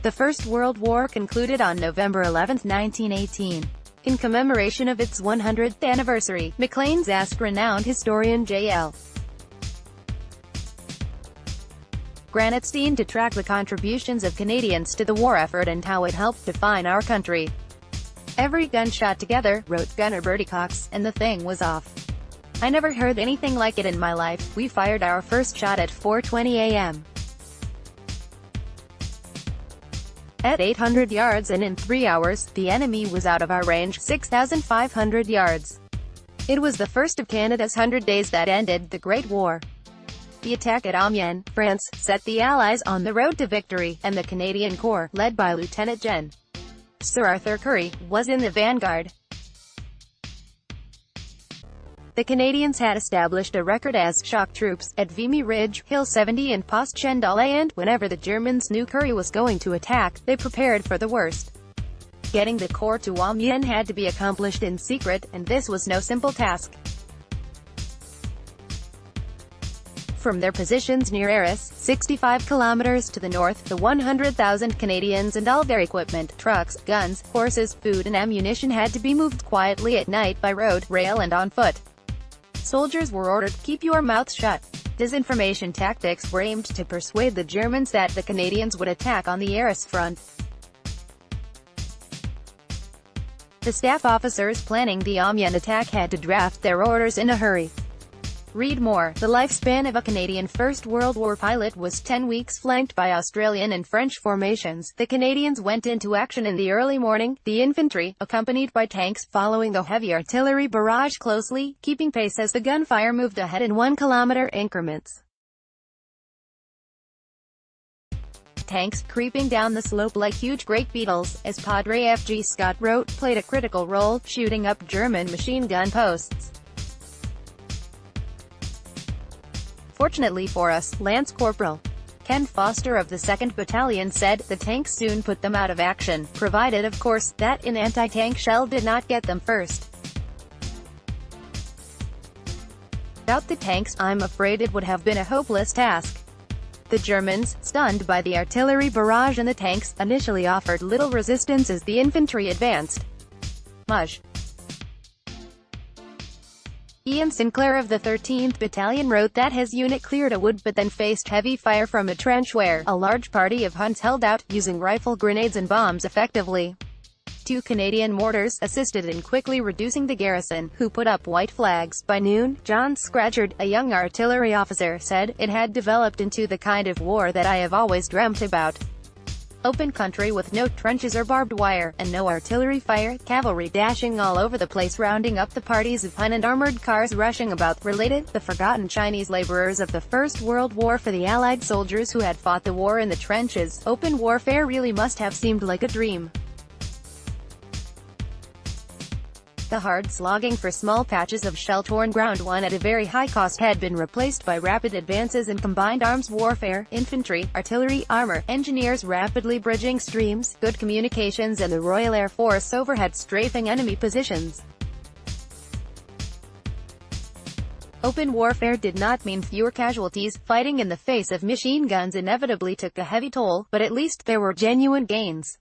The First World War concluded on November 11, 1918. In commemoration of its 100th anniversary, Maclean's asked renowned historian J.L. Granatstein to track the contributions of Canadians to the war effort and how it helped define our country. "Every gun shot together," wrote Gunner Bertie Cox, "and the thing was off. I never heard anything like it in my life. We fired our first shot at 4:20 a.m. at 800 yards, and in 3 hours, the enemy was out of our range, 6,500 yards. It was the first of Canada's 100 days that ended the Great War." The attack at Amiens, France, set the Allies on the road to victory, and the Canadian Corps, led by Lieutenant Gen. Sir Arthur Currie, was in the vanguard. The Canadians had established a record as shock troops, at Vimy Ridge, Hill 70 and Post Chendalle, and, whenever the Germans knew Currie was going to attack, they prepared for the worst. Getting the Corps to Amiens had to be accomplished in secret, and this was no simple task. From their positions near Arras, 65 kilometers to the north, the 100,000 Canadians and all their equipment, trucks, guns, horses, food and ammunition had to be moved quietly at night by road, rail and on foot. Soldiers were ordered, "Keep your mouth shut." Disinformation tactics were aimed to persuade the Germans that the Canadians would attack on the Arras front. The staff officers planning the Amiens attack had to draft their orders in a hurry. Read more. The lifespan of a Canadian First World War pilot was 10 weeks, flanked by Australian and French formations. The Canadians went into action in the early morning, the infantry, accompanied by tanks, following the heavy artillery barrage closely, keeping pace as the gunfire moved ahead in 1-kilometer increments. Tanks, creeping down the slope like huge great beetles, as Padre F.G. Scott wrote, played a critical role, shooting up German machine gun posts. "Fortunately for us," Lance Corporal Ken Foster of the 2nd Battalion said, "the tanks soon put them out of action, provided of course, that an anti-tank shell did not get them first. Without the tanks, I'm afraid it would have been a hopeless task." The Germans, stunned by the artillery barrage and the tanks, initially offered little resistance as the infantry advanced. Maj. Ian Sinclair of the 13th Battalion wrote that his unit cleared a wood but then faced heavy fire from a trench where a large party of Huns held out, using rifle grenades and bombs effectively. 2 Canadian mortars assisted in quickly reducing the garrison, who put up white flags. By noon, John Scratchard, a young artillery officer, said, "It had developed into the kind of war that I have always dreamt about. Open country with no trenches or barbed wire, and no artillery fire, cavalry dashing all over the place rounding up the parties of Hun and armored cars rushing about," related, the forgotten Chinese laborers of the First World War. For the Allied soldiers who had fought the war in the trenches, open warfare really must have seemed like a dream. The hard slogging for small patches of shell-torn ground won at a very high cost had been replaced by rapid advances in combined arms warfare, infantry, artillery, armor, engineers rapidly bridging streams, good communications and the Royal Air Force overhead strafing enemy positions. Open warfare did not mean fewer casualties. Fighting in the face of machine guns inevitably took a heavy toll, but at least there were genuine gains.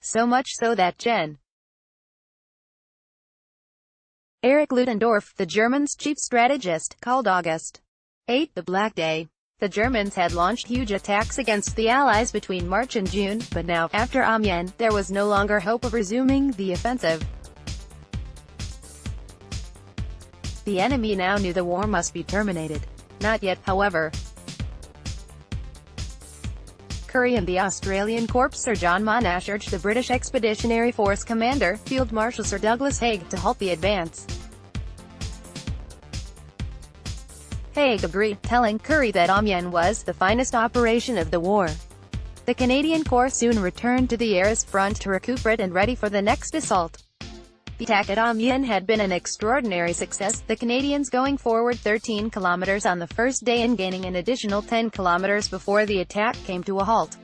So much so that Gen. Erich Ludendorff, the Germans' chief strategist, called August 8 the Black Day. The Germans had launched huge attacks against the Allies between March and June, but now, after Amiens, there was no longer hope of resuming the offensive. The enemy now knew the war must be terminated. Not yet, however. Currie and the Australian Corps Sir John Monash urged the British Expeditionary Force commander, Field Marshal Sir Douglas Haig, to halt the advance. Haig agreed, telling Currie that Amiens was the finest operation of the war. The Canadian Corps soon returned to the Arras front to recuperate and ready for the next assault. The attack at Amiens had been an extraordinary success, the Canadians going forward 13 kilometers on the first day and gaining an additional 10 kilometers before the attack came to a halt.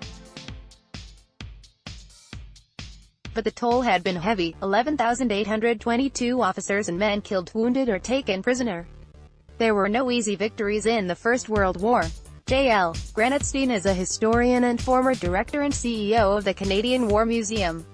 But the toll had been heavy, 11,822 officers and men killed, wounded or taken prisoner. There were no easy victories in the First World War. J.L. Granatstein is a historian and former director and CEO of the Canadian War Museum.